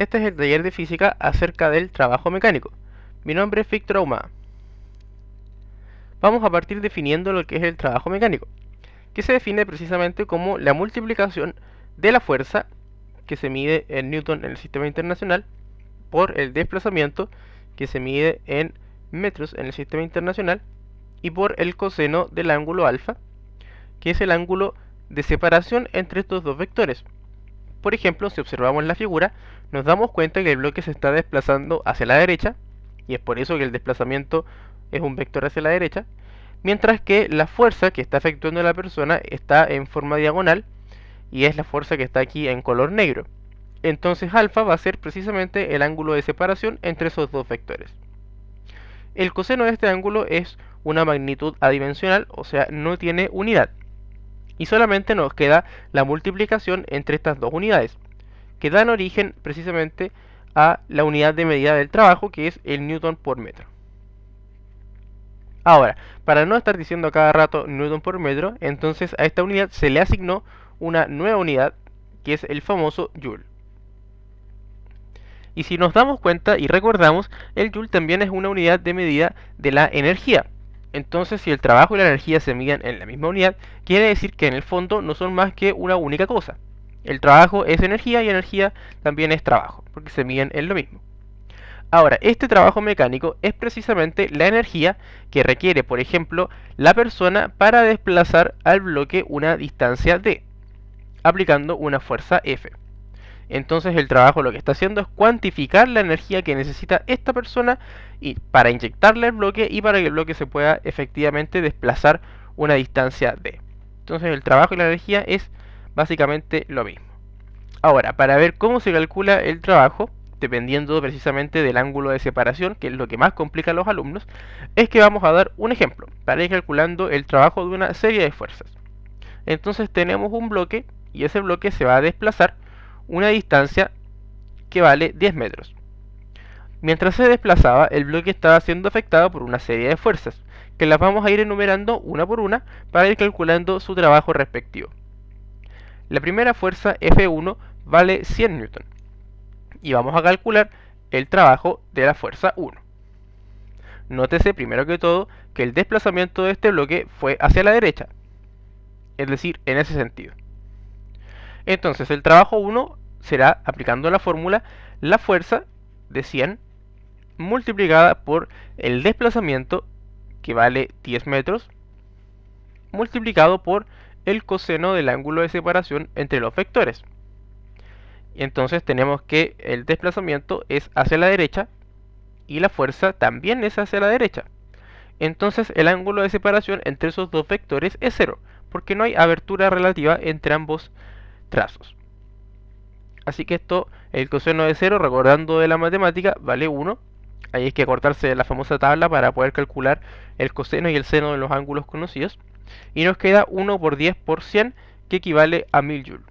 Este es el taller de física acerca del trabajo mecánico. Mi nombre es Víctor Ahumada. Vamos a partir definiendo lo que es el trabajo mecánico, que se define precisamente como la multiplicación de la fuerza que se mide en Newton en el sistema internacional por el desplazamiento que se mide en metros en el sistema internacional y por el coseno del ángulo alfa, que es el ángulo de separación entre estos dos vectores. Por ejemplo, si observamos la figura, nos damos cuenta que el bloque se está desplazando hacia la derecha, y es por eso que el desplazamiento es un vector hacia la derecha, mientras que la fuerza que está efectuando la persona está en forma diagonal, y es la fuerza que está aquí en color negro. Entonces alfa va a ser precisamente el ángulo de separación entre esos dos vectores. El coseno de este ángulo es una magnitud adimensional, o sea, no tiene unidad. Y solamente nos queda la multiplicación entre estas dos unidades, que dan origen precisamente a la unidad de medida del trabajo, que es el newton por metro. Ahora, para no estar diciendo a cada rato newton por metro, entonces a esta unidad se le asignó una nueva unidad, que es el famoso joule. Y si nos damos cuenta y recordamos, el joule también es una unidad de medida de la energía. Entonces, si el trabajo y la energía se miden en la misma unidad, quiere decir que en el fondo no son más que una única cosa. El trabajo es energía y energía también es trabajo, porque se miden en lo mismo. Ahora, este trabajo mecánico es precisamente la energía que requiere, por ejemplo, la persona para desplazar al bloque una distancia d, aplicando una fuerza F. Entonces el trabajo lo que está haciendo es cuantificar la energía que necesita esta persona y para inyectarle al bloque y para que el bloque se pueda efectivamente desplazar una distancia d. Entonces el trabajo y la energía es básicamente lo mismo. Ahora, para ver cómo se calcula el trabajo, dependiendo precisamente del ángulo de separación, que es lo que más complica a los alumnos, es que vamos a dar un ejemplo para ir calculando el trabajo de una serie de fuerzas. Entonces tenemos un bloque y ese bloque se va a desplazar una distancia que vale 10 metros. Mientras se desplazaba, el bloque estaba siendo afectado por una serie de fuerzas, que las vamos a ir enumerando una por una para ir calculando su trabajo respectivo. La primera fuerza F1 vale 100 newton y vamos a calcular el trabajo de la fuerza 1. Nótese primero que todo que el desplazamiento de este bloque fue hacia la derecha, es decir, en ese sentido. Entonces el trabajo 1 será, aplicando la fórmula, la fuerza de 100 multiplicada por el desplazamiento, que vale 10 metros, multiplicado por el coseno del ángulo de separación entre los vectores. Y entonces tenemos que el desplazamiento es hacia la derecha y la fuerza también es hacia la derecha. Entonces el ángulo de separación entre esos dos vectores es 0, porque no hay abertura relativa entre ambos trazos. Así que esto, el coseno de 0, recordando de la matemática, vale 1. Ahí hay que acordarse de la famosa tabla para poder calcular el coseno y el seno de los ángulos conocidos. Y nos queda 1 por 10 por 100, que equivale a 1000 joules.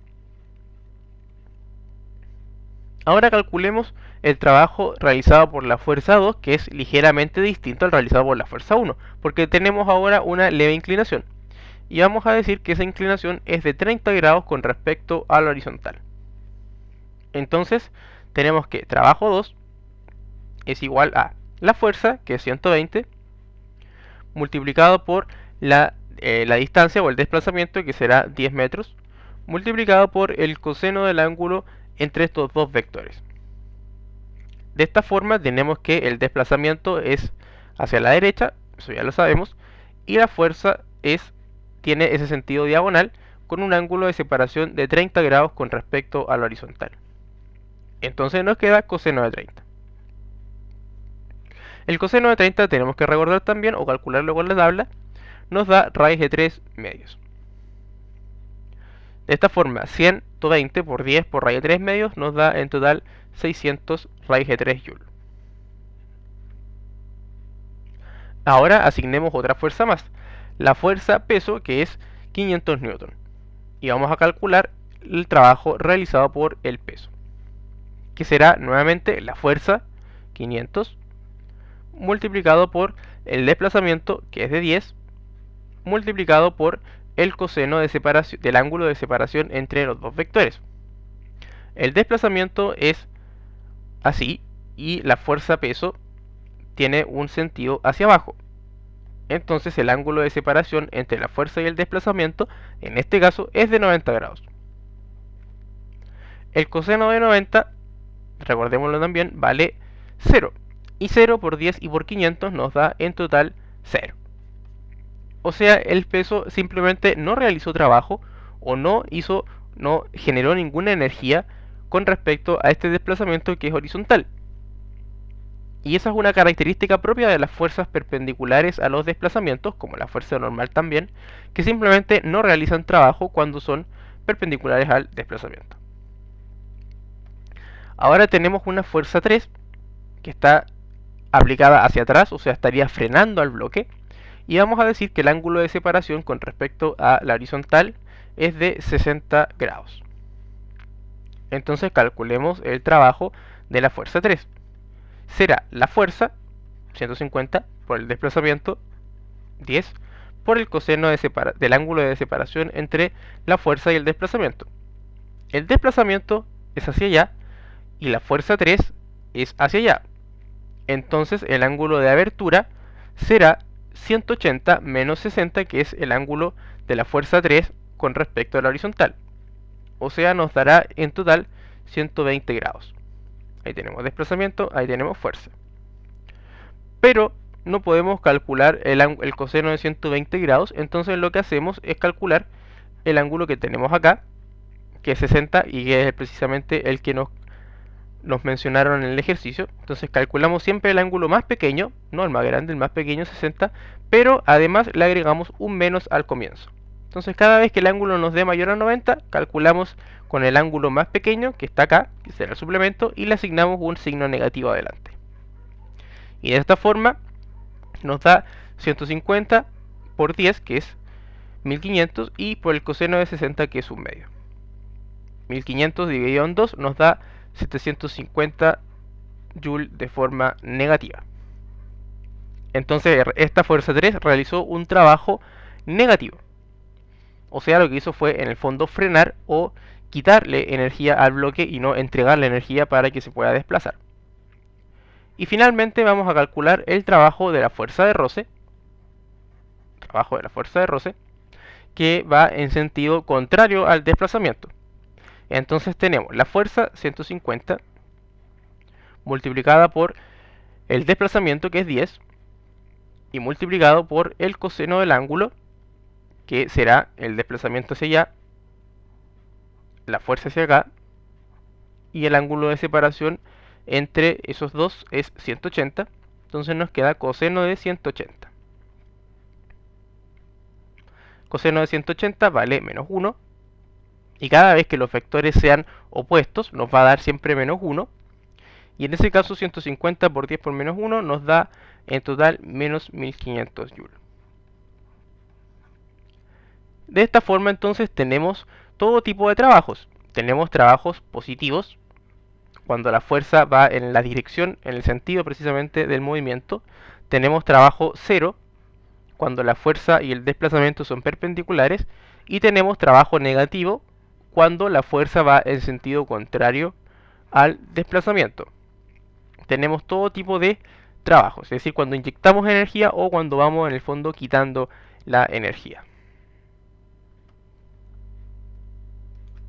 Ahora calculemos el trabajo realizado por la fuerza 2, que es ligeramente distinto al realizado por la fuerza 1, porque tenemos ahora una leve inclinación. Y vamos a decir que esa inclinación es de 30 grados con respecto a la horizontal. Entonces tenemos que trabajo 2 es igual a la fuerza, que es 120, multiplicado por la distancia o el desplazamiento, que será 10 metros, multiplicado por el coseno del ángulo entre estos dos vectores. De esta forma tenemos que el desplazamiento es hacia la derecha, eso ya lo sabemos, y la fuerza tiene ese sentido diagonal con un ángulo de separación de 30 grados con respecto a la horizontal. Entonces nos queda coseno de 30. El coseno de 30 tenemos que recordar también, o calcularlo con la tabla, nos da raíz de 3 medios. De esta forma, 120 por 10 por raíz de 3 medios nos da en total 600 raíz de 3 joules. Ahora asignemos otra fuerza más, la fuerza peso, que es 500 newton. Y vamos a calcular el trabajo realizado por el peso, que será nuevamente la fuerza 500 multiplicado por el desplazamiento, que es de 10, multiplicado por el coseno de separación, del ángulo de separación entre los dos vectores. El desplazamiento es así, y la fuerza peso tiene un sentido hacia abajo. Entonces el ángulo de separación entre la fuerza y el desplazamiento, en este caso, es de 90 grados. El coseno de 90, recordémoslo también, vale 0. Y 0 por 10 y por 500 nos da en total 0. O sea, el peso simplemente no realizó trabajo o no generó ninguna energía con respecto a este desplazamiento que es horizontal. Y esa es una característica propia de las fuerzas perpendiculares a los desplazamientos, como la fuerza normal también, que simplemente no realizan trabajo cuando son perpendiculares al desplazamiento. Ahora tenemos una fuerza 3 que está aplicada hacia atrás, o sea, estaría frenando al bloque. Y vamos a decir que el ángulo de separación con respecto a la horizontal es de 60 grados. Entonces calculemos el trabajo de la fuerza 3. Será la fuerza, 150, por el desplazamiento, 10, por el coseno del ángulo de separación entre la fuerza y el desplazamiento. El desplazamiento es hacia allá y la fuerza 3 es hacia allá. Entonces el ángulo de abertura será 180 menos 60, que es el ángulo de la fuerza 3 con respecto a la horizontal. O sea, nos dará en total 120 grados. Ahí tenemos desplazamiento, ahí tenemos fuerza. Pero no podemos calcular el coseno de 120 grados, entonces lo que hacemos es calcular el ángulo que tenemos acá, que es 60 y que es precisamente el que nos mencionaron en el ejercicio. Entonces calculamos siempre el ángulo más pequeño, no el más grande, el más pequeño 60, pero además le agregamos un menos al comienzo. Entonces cada vez que el ángulo nos dé mayor a 90, calculamos con el ángulo más pequeño, que está acá, que será el suplemento, y le asignamos un signo negativo adelante. Y de esta forma nos da 150 por 10, que es 1500, y por el coseno de 60, que es un medio. 1500 dividido en 2 nos da 750 joules de forma negativa. Entonces esta fuerza 3 realizó un trabajo negativo. O sea, lo que hizo fue en el fondo frenar o quitarle energía al bloque y no entregarle energía para que se pueda desplazar. Y finalmente vamos a calcular el trabajo de la fuerza de roce. Que va en sentido contrario al desplazamiento. Entonces tenemos la fuerza 150 multiplicada por el desplazamiento, que es 10, y multiplicado por el coseno del ángulo, que será el desplazamiento hacia allá, la fuerza hacia acá, y el ángulo de separación entre esos dos es 180. Entonces nos queda coseno de 180. Coseno de 180 vale menos 1. Y cada vez que los vectores sean opuestos, nos va a dar siempre menos 1. Y en ese caso 150 por 10 por menos 1 nos da en total menos 1500 joules. De esta forma entonces tenemos todo tipo de trabajos. Tenemos trabajos positivos, cuando la fuerza va en la dirección, en el sentido precisamente del movimiento. Tenemos trabajo cero, cuando la fuerza y el desplazamiento son perpendiculares. Y tenemos trabajo negativo, cuando la fuerza va en sentido contrario al desplazamiento. Tenemos todo tipo de trabajos, es decir, cuando inyectamos energía o cuando vamos en el fondo quitando la energía.